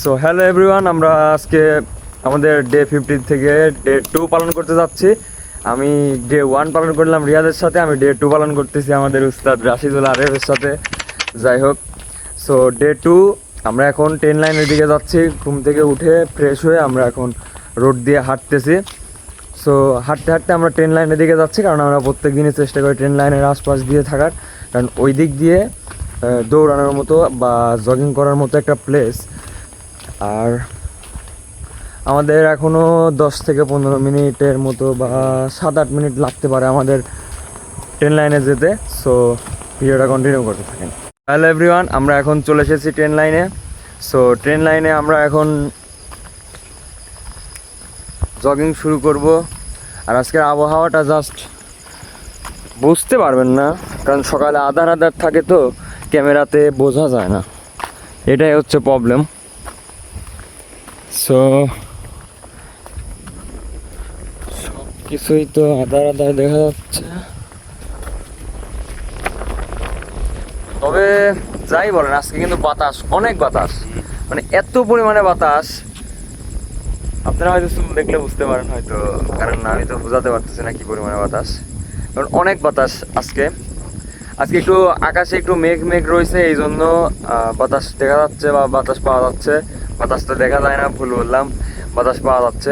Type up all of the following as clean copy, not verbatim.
So hello everyone, আমরা আজকে আমাদের ডে 50 থেকে ডে 2 পালন করতে যাচ্ছি। আমি ডে 1 পালন করলাম রিয়াদের সাথে, আমি ডে 2 পালন করতেছি আমাদের উস্তাদ রাশিদুল আরেফের সাথে। যাই হোক, সো ডে 2 আমরা এখন ট্রেন লাইনের দিকে যাচ্ছি। ঘুম থেকে উঠে ফ্রেশ হয়ে আমরা এখন রোড দিয়ে হাঁটতেছি। সো হাঁটতে হাঁটতে আমরা ট্রেন লাইনের দিকে যাচ্ছি, কারণ আমরা প্রত্যেক দিনই চেষ্টা করি ট্রেন লাইনের আশপাশ দিয়ে থাকার, কারণ ওই দিক দিয়ে দৌড়ানোর মতো বা জগিং করার মতো একটা প্লেস। আর আমাদের এখনও 10 থেকে 15 মিনিটের মতো বা 7-8 মিনিট লাগতে পারে আমাদের ট্রেন লাইনে যেতে। সো ভিডিওটা কন্টিনিউ করতে থাকেন। হ্যালো এভরিওয়ান, আমরা এখন চলে এসেছি ট্রেন লাইনে। সো ট্রেন লাইনে আমরা এখন জগিং শুরু করব। আর আজকের আবহাওয়াটা জাস্ট বুঝতে পারবেন না, কারণ সকালে আধার আধার থাকে তো ক্যামেরাতে বোঝা যায় না, এটাই হচ্ছে প্রবলেম। সো সব কিছুই তো আধার আধার দেখা যাচ্ছে, তবে যাই বলেন আজকে কিন্তু বাতাস, অনেক বাতাস, মানে এত পরিমাণে বাতাস আপনারা হয়তো দেখলে বুঝতে পারেন হয়তো, কারণ আমি তো বোঝাতে পারতেছি না কি পরিমাণে বাতাস, কারণ অনেক বাতাস আজকে। একটু আকাশে একটু মেঘ মেঘ রয়েছে, এই জন্য বাতাস দেখা যাচ্ছে বা বাতাস পাওয়া যাচ্ছে। বাতাস তো দেখা যায় না, ভুল বললাম, বাতাস পাওয়া যাচ্ছে।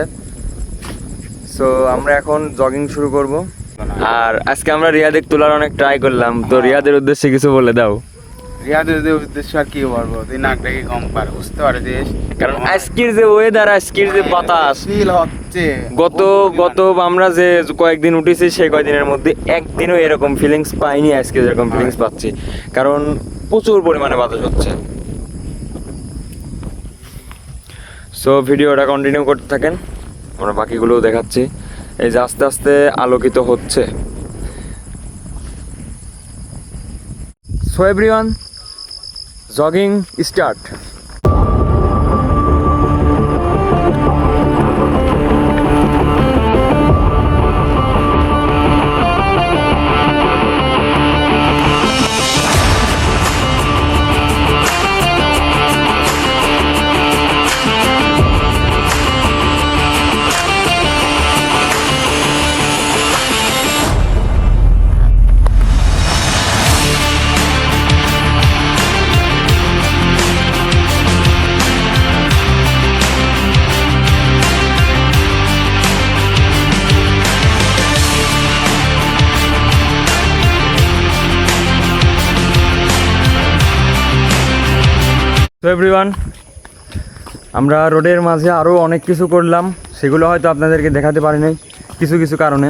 সো আমরা এখন জগিং শুরু করব। আর আজকে আমরা রিয়াদের তোলার অনেক ট্রাই করলাম, তো রিয়াদের উদ্দেশ্যে কিছু বলে দাও। রিয়াদের উদ্দেশ্য আর কি বলবো, তুই নাকটাকে কম পার বুঝতে পারছিস, কারণ আজকের যে ওয়েদার, আজকের যে বাতাস ফিল হচ্ছে। গত আমরা যে কয়েকদিন উঠেছি সেই কয়েকদিনের মধ্যে একদিনও এরকম ফিলিংস পাইনি, আজকে যেরকম ফিলিংস পাচ্ছি, কারণ প্রচুর পরিমাণে বাতাস হচ্ছে। সো ভিডিওটা কন্টিনিউ করতে থাকেন, আমরা বাকিগুলোও দেখাচ্ছি। এই যে আস্তে আস্তে আলোকিত হচ্ছে। So everyone, jogging start. তো এভরিওয়ান, আমরা রোডের মাঝে আরও অনেক কিছু করলাম, সেগুলো হয়তো আপনাদেরকে দেখাতে পারিনি কিছু কিছু কারণে।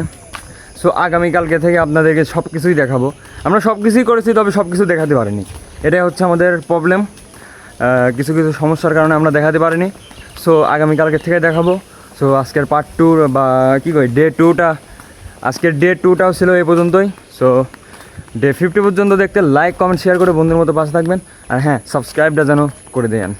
সো আগামীকালকে থেকে আপনাদেরকে সব কিছুই দেখাবো। আমরা সব কিছুই করেছি, তবে সব কিছু দেখাতে পারিনি, এটাই হচ্ছে আমাদের প্রবলেম। কিছু কিছু সমস্যার কারণে আমরা দেখাতে পারিনি। সো আগামীকালকে থেকে দেখাবো। সো আজকের পার্ট 2 বা কী কই ডে 2টা, আজকের ডে 2টাও ছিল এই পর্যন্তই। সো ডে 50 পর্যন্ত দেখতে লাইক কমেন্ট শেয়ার করে বন্ধুর মতো পাশে থাকবেন। আর হ্যাঁ, সাবস্ক্রাইবটা যেন করে দেন।